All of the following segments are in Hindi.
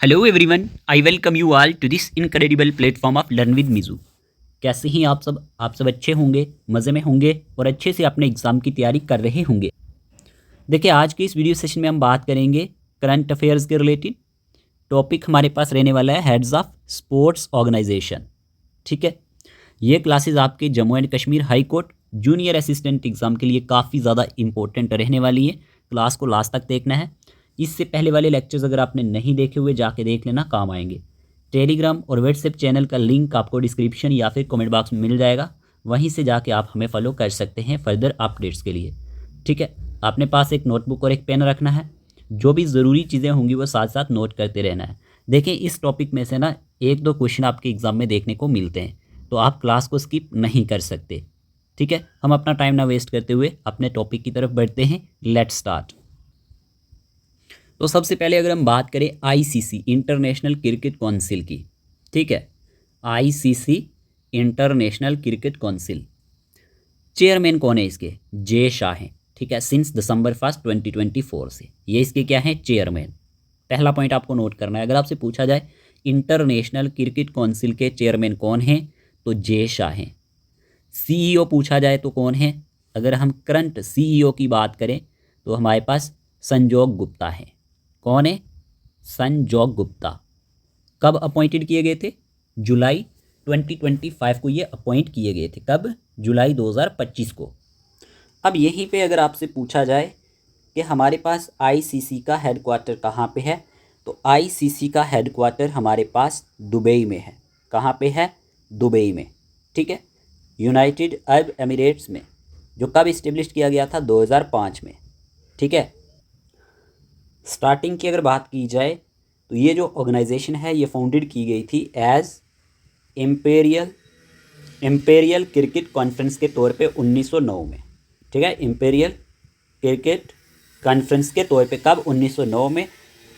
Hello everyone, I welcome you all to this incredible platform of learn with Miju. कैसे हैं आप सब अच्छे होंगे, मज़े में होंगे और अच्छे से अपने एग्ज़ाम की तैयारी कर रहे होंगे। देखिए, आज के इस वीडियो सेशन में हम बात करेंगे करंट अफेयर्स के रिलेटेड। टॉपिक हमारे पास रहने वाला है हेड्स ऑफ स्पोर्ट्स ऑर्गेनाइजेशन। ठीक है, ये क्लासेस आपके Jammu and Kashmir high court junior assistant exam के लिए काफ़ी ज़्यादा इंपॉर्टेंट रहने वाली है। क्लास को लास्ट तक देखना है। इससे पहले वाले लेक्चर्स अगर आपने नहीं देखे हुए जाके देख लेना, काम आएंगे। टेलीग्राम और व्हाट्सएप चैनल का लिंक आपको डिस्क्रिप्शन या फिर कमेंट बॉक्स में मिल जाएगा, वहीं से जाके आप हमें फॉलो कर सकते हैं फर्दर अपडेट्स के लिए। ठीक है, आपने पास एक नोटबुक और एक पेन रखना है। जो भी ज़रूरी चीज़ें होंगी वो साथ साथ नोट करते रहना है। देखें, इस टॉपिक में से ना एक दो क्वेश्चन आपके एग्ज़ाम में देखने को मिलते हैं, तो आप क्लास को स्किप नहीं कर सकते। ठीक है, हम अपना टाइम ना वेस्ट करते हुए अपने टॉपिक की तरफ बढ़ते हैं। Let's start. तो सबसे पहले अगर हम बात करें आईसीसी इंटरनेशनल क्रिकेट काउंसिल की, ठीक है, ICC international cricket council, chairman कौन है इसके? जे शाह हैं। ठीक है, सिंस दिसंबर 1 2024 से ये इसके क्या है? चेयरमैन। पहला पॉइंट आपको नोट करना है। अगर आपसे पूछा जाए इंटरनेशनल क्रिकेट काउंसिल के चेयरमैन कौन हैं, तो जे शाह हैं। सीईओ पूछा जाए तो कौन है? अगर हम करंट सीईओ की बात करें तो हमारे पास संजोग गुप्ता है। कौन है? संजोग गुप्ता। कब अपॉइंटेड किए गए थे? जुलाई 2025 को ये अपॉइंट किए गए थे। कब? जुलाई 2025 को। अब यहीं पे अगर आपसे पूछा जाए कि हमारे पास आईसीसी का हेडक्वार्टर कहाँ पे है, तो आईसीसी का हेडक्वार्टर हमारे पास दुबई में है। कहाँ पे है? दुबई में। ठीक है, यूनाइटेड अरब एमिरेट्स में, जो कब इस्टेब्लिश किया गया था? 2005 में। ठीक है, स्टार्टिंग की अगर बात की जाए तो ये जो ऑर्गेनाइजेशन है ये फाउंडेड की गई थी एज इम्पेरियल क्रिकेट कॉन्फ्रेंस के तौर पे 1909 में। ठीक है, इम्पेरियल क्रिकेट कॉन्फ्रेंस के तौर पे कब? 1909 में।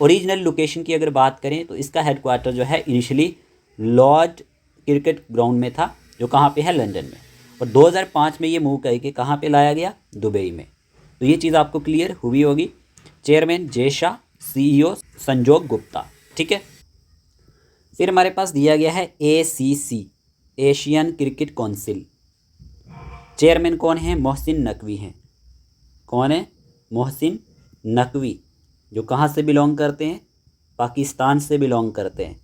ओरिजिनल लोकेशन की अगर बात करें तो इसका हेडक्वार्टर जो है इनिशियली लॉर्ड क्रिकेट ग्राउंड में था, जो कहाँ पे है? लंदन में। और 2005 में ये मूव करके कहाँ पे लाया गया? दुबई में। तो ये चीज़ आपको क्लियर हुई होगी। चेयरमैन जे शाह, सीईओ संजोग गुप्ता। ठीक है, फिर हमारे पास दिया गया है ACC Asian cricket council. Chairman कौन है? मोहसिन नकवी हैं। कौन है? मोहसिन नकवी, जो कहाँ से बिलोंग करते हैं? पाकिस्तान से बिलोंग करते हैं।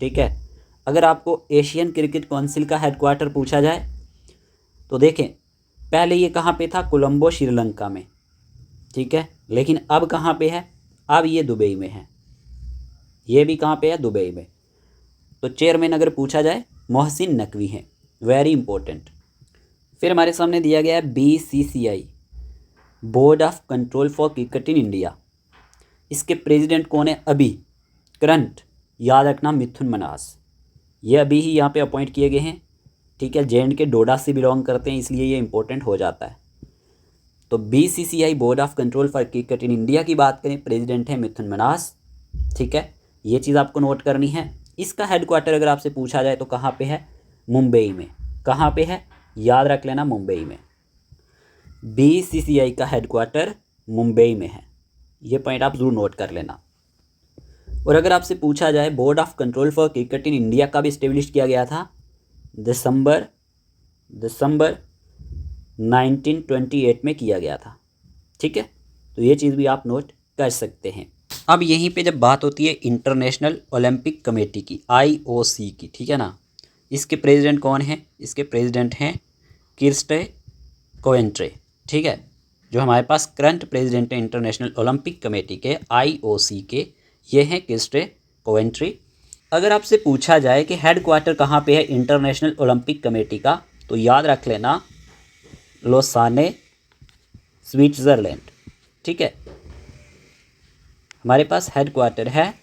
ठीक है, अगर आपको एशियन क्रिकेट काउंसिल का हेडक्वार्टर पूछा जाए तो देखें, पहले ये कहाँ पे था? कोलंबो, श्रीलंका में। ठीक है, लेकिन अब कहाँ पे है? अब ये दुबई में है। ये भी कहाँ पे है? दुबई में। तो चेयरमैन अगर पूछा जाए मोहसिन नकवी हैं। Very important. फिर हमारे सामने दिया गया है BCCI, board of control for cricket in India. इसके प्रेसिडेंट कौन है? अभी करंट, याद रखना, मिथुन मनास। ये अभी ही यहाँ पे अपॉइंट किए गए हैं। ठीक है, जे एंड के डोडा से बिलोंग करते हैं, इसलिए ये इंपॉर्टेंट हो जाता है। तो BCCI board of control for cricket in India की बात करें, प्रेसिडेंट है मिथुन मनास। ठीक है, ये चीज़ आपको नोट करनी है। इसका हेडक्वार्टर अगर आपसे पूछा जाए तो कहाँ पे है? मुंबई में। कहाँ पे है? याद रख लेना, मुंबई में। बीसीसीआई का हेडक्वार्टर मुंबई में है। ये पॉइंट आप ज़रूर नोट कर लेना। और अगर आपसे पूछा जाए board of control for cricket in India कब इस्टेब्लिश किया गया था? दिसंबर 1928 में किया गया था। ठीक है, तो ये चीज़ भी आप नोट कर सकते हैं। अब यहीं पे जब बात होती है इंटरनेशनल ओलंपिक कमेटी की, आईओसी की, ठीक है ना, इसके प्रेसिडेंट कौन है? इसके प्रेसिडेंट हैं किर्स्टे कोवेंट्रे। ठीक है, जो हमारे पास करंट प्रेसिडेंट है इंटरनेशनल ओलंपिक कमेटी के, आईओसी के, ये हैं किर्स्टे कोवेंट्री। अगर आपसे पूछा जाए कि हेडक्वार्टर कहाँ पे है इंटरनेशनल ओलंपिक कमेटी का, तो याद रख लेना, लोसाने, स्विट्ज़रलैंड। ठीक है, हमारे पास हेडक्वार्टर है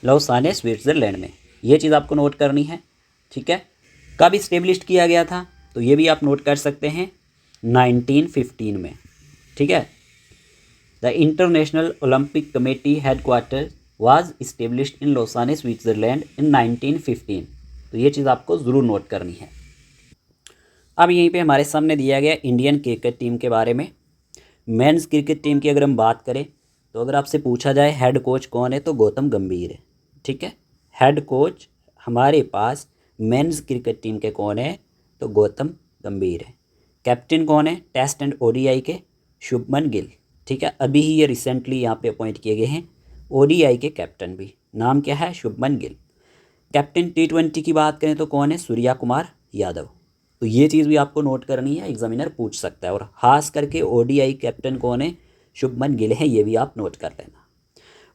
लोसाने, स्विट्ज़रलैंड में। ये चीज़ आपको नोट करनी है। ठीक है, कब इस्टेब्लिश किया गया था, तो ये भी आप नोट कर सकते हैं, 1915 में। ठीक है, the International Olympic Committee headquarter was established in Lausanne, Switzerland in 1915। तो ये चीज़ आपको ज़रूर नोट करनी है। अब यहीं पे हमारे सामने दिया गया इंडियन क्रिकेट टीम के बारे में। मेंस क्रिकेट टीम की अगर हम बात करें तो अगर आपसे पूछा जाए हेड कोच कौन है, तो गौतम गंभीर है। ठीक है। हेड कोच हमारे पास मेंस क्रिकेट टीम के कौन है, तो गौतम गंभीर है। कैप्टन कौन है टेस्ट एंड ओडीआई के, शुभमन गिल, ठीक है। अभी ही ये रिसेंटली यहाँ पे अपॉइंट किए गए हैं ओडीआई के कैप्टन भी, नाम क्या है, शुभमन गिल। कैप्टन टी20 की बात करें तो कौन है, सूर्या कुमार यादव। तो ये चीज़ भी आपको नोट करनी है, एग्जामिनर पूछ सकता है। और खास करके ओडीआई कैप्टन कौन है, शुभमन गिल है, ये भी आप नोट कर लेना।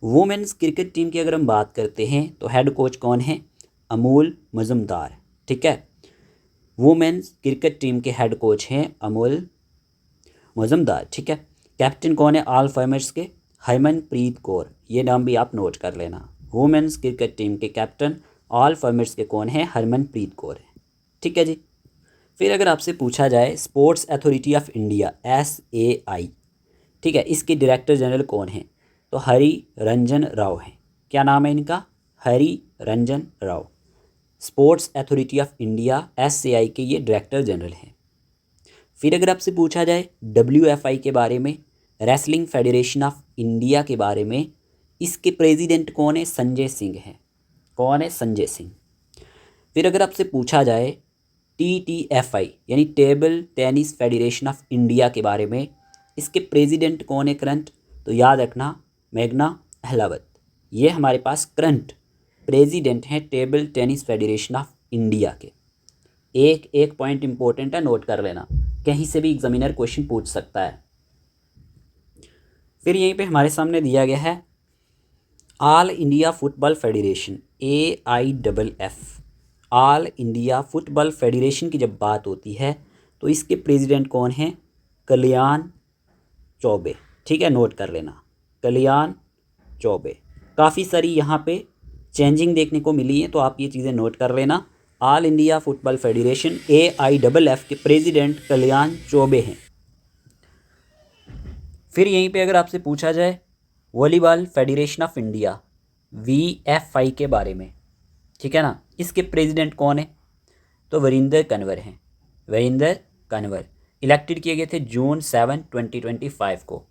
वुमेन्स क्रिकेट टीम की अगर हम बात करते हैं तो हेड कोच कौन है, अमूल मजुमदार, ठीक है। वुमेन्स क्रिकेट टीम के हेड कोच हैं अमूल मजुमदार, ठीक है। कैप्टन कौन है ऑल फॉर्मेट्स के, हरमनप्रीत कौर, ये नाम भी आप नोट कर लेना। वुमेन्स क्रिकेट टीम के कैप्टन ऑल फॉर्मेट्स के कौन है, हरमनप्रीत कौर है, ठीक है जी। फिर अगर आपसे पूछा जाए sports authority of India SAI, ठीक है, इसके डायरेक्टर जनरल कौन है, तो हरि रंजन राव है। क्या नाम है इनका, Hari Ranjan Rao. Sports authority of India SAI के ये डायरेक्टर जनरल हैं। फिर अगर आपसे पूछा जाए WFI के बारे में, रेसलिंग फेडरेशन ऑफ इंडिया के बारे में, इसके प्रेसिडेंट कौन है, संजय सिंह हैं। कौन है, संजय सिंह। फिर अगर आपसे पूछा जाए TTFI यानी table tennis federation of India के बारे में, इसके प्रेसिडेंट कौन है करंट, तो याद रखना मेघना अहलावत। ये हमारे पास करंट प्रेसिडेंट हैं table tennis federation of India के। एक एक पॉइंट इंपॉर्टेंट है, नोट कर लेना, कहीं से भी एग्जामिनर क्वेश्चन पूछ सकता है। फिर यहीं पे हमारे सामने दिया गया है all India football federation AIFF। All India football federation की जब बात होती है तो इसके प्रेसिडेंट कौन हैं, कल्याण चौबे, ठीक है, नोट कर लेना, कल्याण चौबे। काफ़ी सारी यहाँ पे चेंजिंग देखने को मिली है, तो आप ये चीज़ें नोट कर लेना। All India football federation AIFF के प्रेसिडेंट कल्याण चौबे हैं। फिर यहीं पे अगर आपसे पूछा जाए volleyball federation of India VFI के बारे में, ठीक है ना, इसके प्रेसिडेंट कौन है, तो वीरेंद्र कंवर हैं। वीरेंद्र कंवर इलेक्टेड किए गए थे जून 7, 2025 को,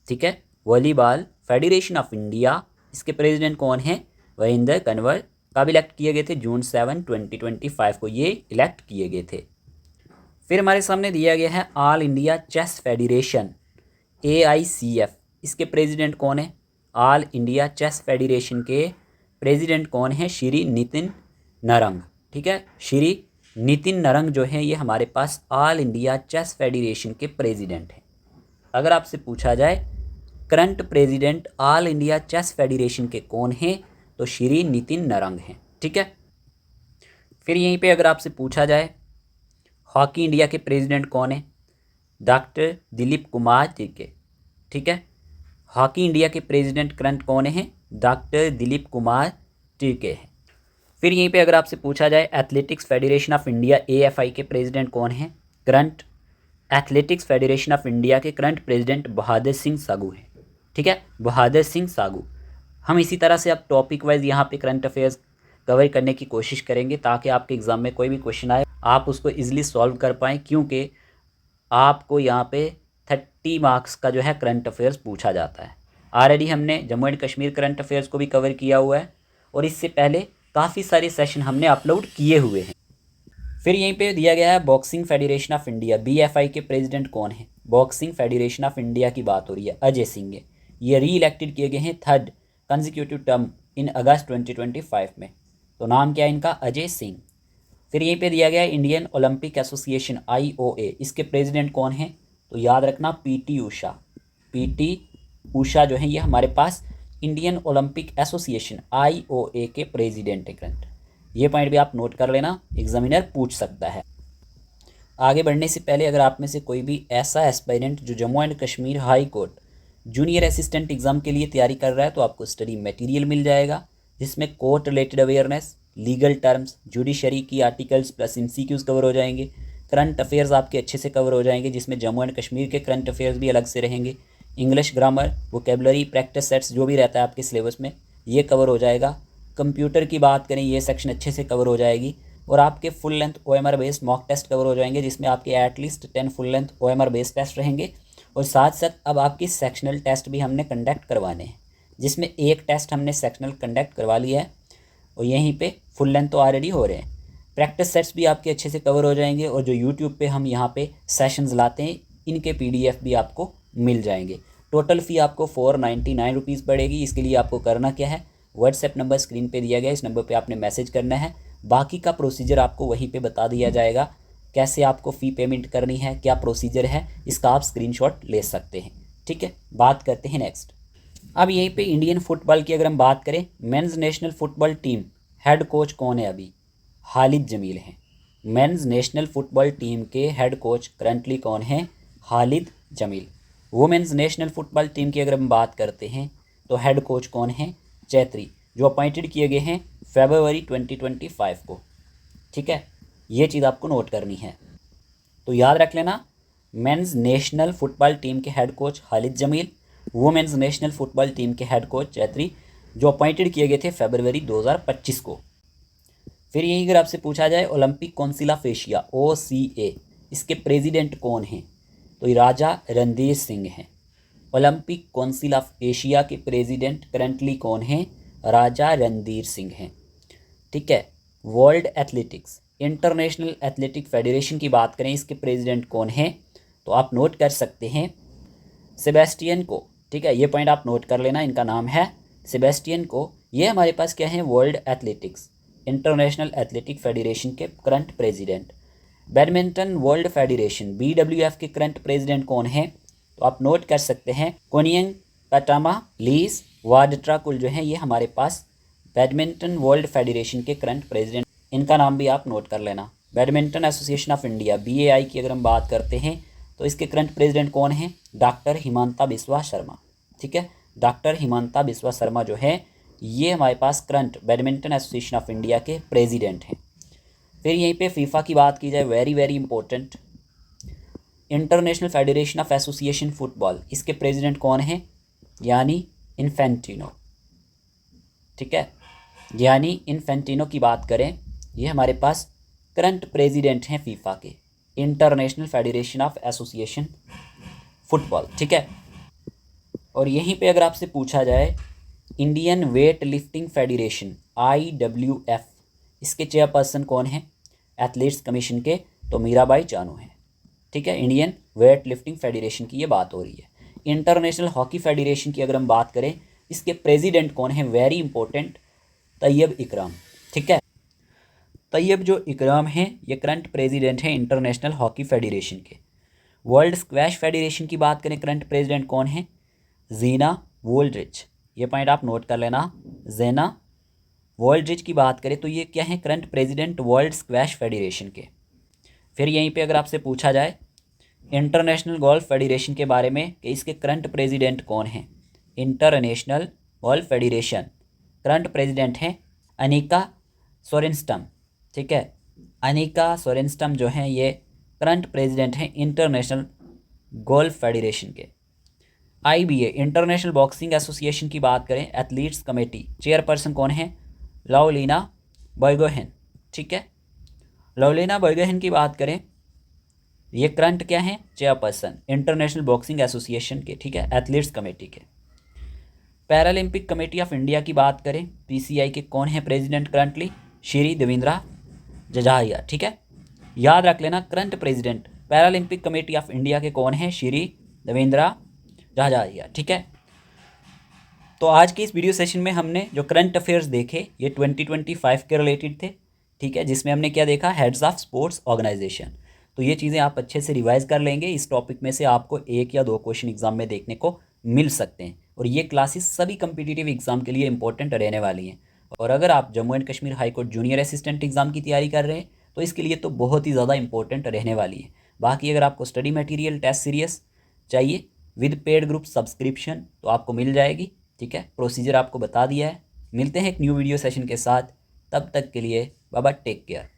ठीक है। वॉलीबॉल फेडरेशन ऑफ इंडिया, इसके प्रेसिडेंट कौन है, वीरेंद्र कंवर। कब इलेक्ट किए गए थे, जून 7, 2025 को ये इलेक्ट किए गए थे। फिर हमारे सामने दिया गया है all India chess federation AICF, इसके प्रेसिडेंट कौन है, ऑल इंडिया चेस फेडरेशन के प्रेसिडेंट कौन है, श्री नितिन नरंग, ठीक है। श्री नितिन नरंग जो है ये हमारे पास ऑल इंडिया चेस फेडरेशन के प्रेसिडेंट हैं। अगर आपसे पूछा जाए current president all India chess federation के कौन हैं, तो श्री नितिन नरंग हैं, ठीक है। फिर यहीं पे अगर आपसे पूछा जाए हॉकी इंडिया के प्रेसिडेंट कौन है, डॉक्टर दिलीप कुमार टिर्के, ठीक है। हॉकी इंडिया के प्रेसिडेंट करंट कौन है, डॉक्टर दिलीप कुमार टिर्के हैं। फिर यहीं पे अगर आपसे पूछा जाए athletics federation of India AFI के प्रेसिडेंट कौन है, current athletics federation of India के करंट प्रेसिडेंट बहादुर सिंह सागू हैं, ठीक है, बहादुर सिंह सागू। हम इसी तरह से अब टॉपिक वाइज यहाँ पे करंट अफेयर्स कवर करने की कोशिश करेंगे ताकि आपके एग्ज़ाम में कोई भी क्वेश्चन आए आप उसको ईजिली सॉल्व कर पाएँ, क्योंकि आपको यहाँ पे 30 मार्क्स का जो है करंट अफेयर्स पूछा जाता है। ऑलरेडी हमने Jammu and Kashmir current affairs को भी कवर किया हुआ है और इससे पहले काफ़ी सारे सेशन हमने अपलोड किए हुए हैं। फिर यहीं पे दिया गया है boxing federation of India BFI के प्रेसिडेंट कौन है, बॉक्सिंग फेडरेशन ऑफ इंडिया की बात हो रही है, अजय सिंह है। ये री इलेक्टेड किए गए हैं 3rd कंसेक्यूटिव टर्म इन अगस्त 2025 में, तो नाम क्या है इनका, अजय सिंह। फिर यहीं पे दिया गया है इंडियन ओलंपिक एसोसिएशन IOA, इसके प्रेसिडेंट कौन है, तो याद रखना PT ऊषा। PT ऊषा जो है ये हमारे पास इंडियन ओलंपिक एसोसिएशन IOA के प्रेसिडेंट है करंट। ये पॉइंट भी आप नोट कर लेना, एग्जामिनर पूछ सकता है। आगे बढ़ने से पहले अगर आप में से कोई भी ऐसा एस्पायरेंट जो Jammu and Kashmir high court junior assistant exam के लिए तैयारी कर रहा है, तो आपको स्टडी मटेरियल मिल जाएगा जिसमें court related awareness, legal terms, judiciary की आर्टिकल्स प्लस MCQs कवर हो जाएंगे। करंट अफेयर्स आपके अच्छे से कवर हो जाएंगे जिसमें जम्मू एंड कश्मीर के करंट अफेयर्स भी अलग से रहेंगे। English grammar, vocabulary, practice sets जो भी रहता है आपके सिलेबस में ये कवर हो जाएगा। कंप्यूटर की बात करें ये सेक्शन अच्छे से कवर हो जाएगी और आपके full length OMR based mock test cover हो जाएंगे जिसमें आपके at least 10 full length OMR based test रहेंगे और साथ साथ अब आपकी सेक्शनल टेस्ट भी हमने कंडक्ट करवाने हैं जिसमें एक टेस्ट हमने सेक्शनल कंडक्ट करवा लिया है और यहीं पे फुल लेंथ तो ऑलरेडी हो रहे हैं। प्रैक्टिस सेट्स भी आपके अच्छे से कवर हो जाएंगे और जो यूट्यूब पे हम यहाँ पे सेशंस लाते हैं इनके PDF भी आपको मिल जाएंगे। टोटल फ़ी आपको 499 रुपीज़ पड़ेगी। इसके लिए आपको करना क्या है, व्हाट्सएप नंबर स्क्रीन पे दिया गया है, इस नंबर पे आपने मैसेज करना है। बाकी का प्रोसीजर आपको वहीं पे बता दिया जाएगा, कैसे आपको फ़ी पेमेंट करनी है, क्या प्रोसीजर है, इसका आप स्क्रीनशॉट ले सकते हैं। ठीक है, बात करते हैं नेक्स्ट। अब यहीं पे इंडियन फुटबॉल की अगर हम बात करें, men's national football team head coach कौन है अभी? खालिद जमील हैं। मेंस नेशनल फुटबॉल टीम के हेड कोच करंटली कौन है? Khalid Jamil. Women's national football team की अगर हम बात करते हैं तो हेड कोच कौन है? चैत्री, जो अपॉइंटेड किए गए हैं फरवरी 2025 को। ठीक है, ये चीज़ आपको नोट करनी है, तो याद रख लेना। मेंस नेशनल फुटबॉल टीम के head coach Khalid Jamil, women's national football team के हेड कोच चैत्री, जो अपॉइंटेड किए गए थे फरवरी 2025 को। फिर यही अगर आपसे पूछा जाए Olympic council of Asia OCA, इसके प्रेसिडेंट कौन हैं? तो राजा रणधीर सिंह हैं। ओलंपिक काउंसिल ऑफ एशिया के प्रेसिडेंट करंटली कौन हैं? राजा रणधीर सिंह हैं। ठीक है, World Athletics International Athletic federation की बात करें, इसके प्रेसिडेंट कौन हैं? तो आप नोट कर सकते हैं सेबेस्टियन को। ठीक है, ये पॉइंट आप नोट कर लेना, इनका नाम है सेबेस्टियन को। ये हमारे पास क्या है? World Athletics International Athletic Federation के current president. Badminton World Federation BWF के करंट प्रेसिडेंट कौन है? तो आप नोट कर सकते हैं कोनियंग पैटामा लीज वाडट्राकुल, जो है ये हमारे पास बैडमिंटन वर्ल्ड फेडरेशन के करंट प्रेसिडेंट, इनका नाम भी आप नोट कर लेना। Badminton Association of India BAI की अगर हम बात करते हैं तो इसके करंट प्रेसिडेंट कौन है? डॉक्टर हिमांता बिस्वा शर्मा। ठीक है, डॉक्टर हिमांता बिस्वा शर्मा जो है ये हमारे पास current Badminton Association of India के प्रेसिडेंट हैं। फिर यहीं पे फीफा की बात की जाए, very very important, International Federation of Association Football, इसके प्रेसिडेंट कौन है? यानी इन्फेंटिनो। ठीक है, यानी इन्फेंटिनो की बात करें, ये हमारे पास करंट प्रेसिडेंट हैं फीफा के, international Federation of Association football. ठीक है, और यहीं पे अगर आपसे पूछा जाए Indian weight lifting federation IWF, इसके चेयरपर्सन कौन है? एथलीट्स कमीशन के तो मीराबाई चानू हैं। ठीक है, इंडियन वेट लिफ्टिंग फेडरेशन की ये बात हो रही है। इंटरनेशनल हॉकी फेडरेशन की अगर हम बात करें, इसके प्रेसिडेंट कौन है? वेरी इंपॉर्टेंट, तैयब इकराम। ठीक है, तैयब जो इकराम हैं ये करंट प्रेसिडेंट हैं इंटरनेशनल हॉकी फेडरेशन के। वर्ल्ड स्क्वैश फेडरेशन की बात करें, करंट प्रेसिडेंट कौन है? जीना वोल्ड्रिच। ये पॉइंट आप नोट कर लेना, जेना वोल्ड्रिच की बात करें तो ये क्या है? Current president world squash federation के। फिर यहीं पे अगर आपसे पूछा जाए इंटरनेशनल गोल्फ फेडरेशन के बारे में कि इसके करंट प्रेसिडेंट कौन हैं? International golf federation current president हैं अनिका सोरेनस्टम। ठीक है, अनिका सोरेनस्टम जो हैं ये करंट प्रेसिडेंट हैं इंटरनेशनल गोल्फ फेडरेशन के। IBA इंटरनेशनल बॉक्सिंग एसोसिएशन की बात करें, एथलीट्स कमेटी चेयरपर्सन कौन है? लाउलिना बोर्गोहेन। ठीक है, लाउलिना बोर्गोहेन की बात करें, ये करंट क्या है? चेयरपर्सन इंटरनेशनल बॉक्सिंग एसोसिएशन के। ठीक है, एथलीट्स कमेटी के। पैरालंपिक कमेटी ऑफ इंडिया की बात करें, PCI के कौन है प्रेसिडेंट करंटली? श्री देवेंद्रा जजाहिया। ठीक है, याद रख लेना, current president Paralympic committee of India के कौन है? श्री देवेंद्रा जजाहिया। ठीक है, तो आज के इस वीडियो सेशन में हमने जो करंट अफेयर्स देखे ये 2025 के रिलेटेड थे। ठीक है, जिसमें हमने क्या देखा? Heads of sports organisation. तो ये चीज़ें आप अच्छे से रिवाइज कर लेंगे, इस टॉपिक में से आपको 1 या 2 क्वेश्चन एग्जाम में देखने को मिल सकते हैं। और ये क्लासेस सभी कम्पिटिटिव एग्जाम के लिए इंपॉर्टेंट रहने वाली हैं। और अगर आप Jammu and Kashmir high court junior assistant exam की तैयारी कर रहे हैं तो इसके लिए तो बहुत ही ज़्यादा इंपॉर्टेंट रहने वाली है। बाकी अगर आपको स्टडी मटेरियल टेस्ट सीरीज चाहिए विद पेड ग्रुप सब्सक्रिप्शन तो आपको मिल जाएगी। ठीक है, प्रोसीजर आपको बता दिया है। मिलते हैं एक न्यू वीडियो सेशन के साथ, तब तक के लिए बाय बाय, टेक केयर।